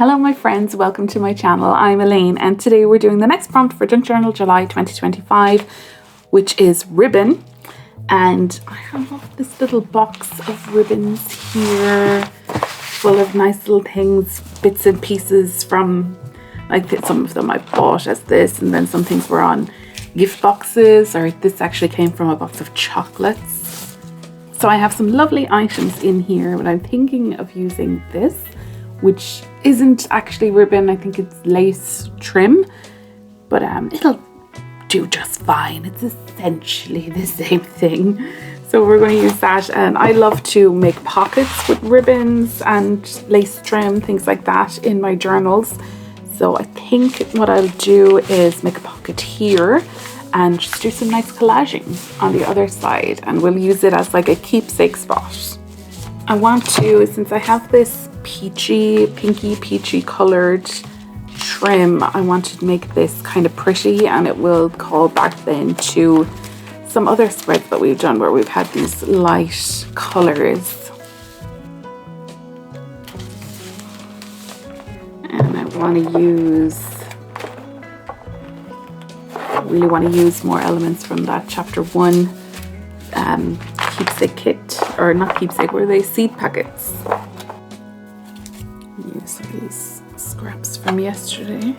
Hello my friends, welcome to my channel. I'm Elaine and today we're doing the next prompt for Junk Journal July 2025, which is ribbon. And I have this little box of ribbons here full of nice little things, bits and pieces from, like some of them I bought as this, and then some things were on gift boxes, or this actually came from a box of chocolates. So I have some lovely items in here, but I'm thinking of using this, which isn't actually ribbon. I think it's lace trim, but it'll do just fine. It's essentially the same thing. So we're going to use that, and I love to make pockets with ribbons and lace trim, things like that in my journals. So I think what I'll do is make a pocket here and just do some nice collaging on the other side, and we'll use it as like a keepsake spot. I want to, since I have this pinky peachy colored trim, I want to make this kind of pretty, and it will call back then to some other spreads that we've done where we've had these light colors. And I really want to use more elements from that chapter 1 keepsake kit, or not keepsake, were they seed packets? Use these scraps from yesterday.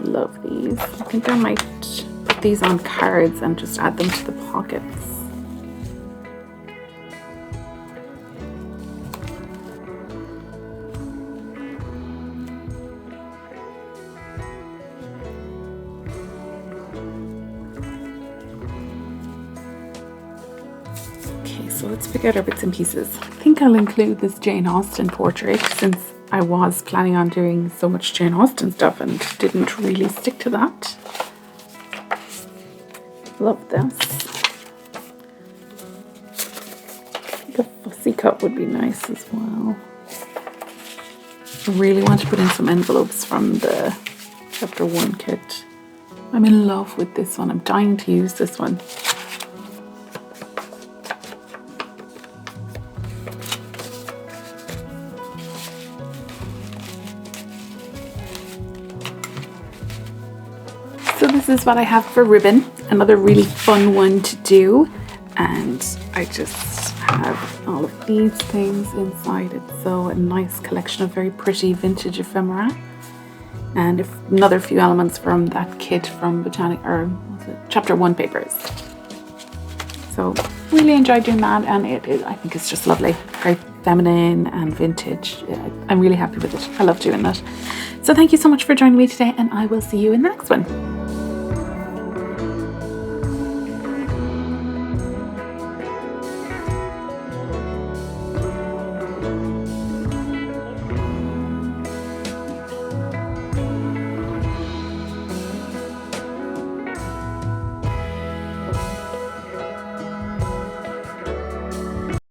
Love these. I think I might put these on cards and just add them to the pockets. So let's pick out our bits and pieces. I think I'll include this Jane Austen portrait, since I was planning on doing so much Jane Austen stuff and didn't really stick to that. Love this. I think a fussy cut would be nice as well. I really want to put in some envelopes from the chapter 1 kit. I'm in love with this one. I'm dying to use this one. So this is what I have for ribbon, another really fun one to do, and I just have all of these things inside it. So a nice collection of very pretty vintage ephemera, and another few elements from that kit from chapter 1 papers. So really enjoyed doing that, and I think it's just lovely, very feminine and vintage. I'm really happy with it. I love doing that. So thank you so much for joining me today, and I will see you in the next one.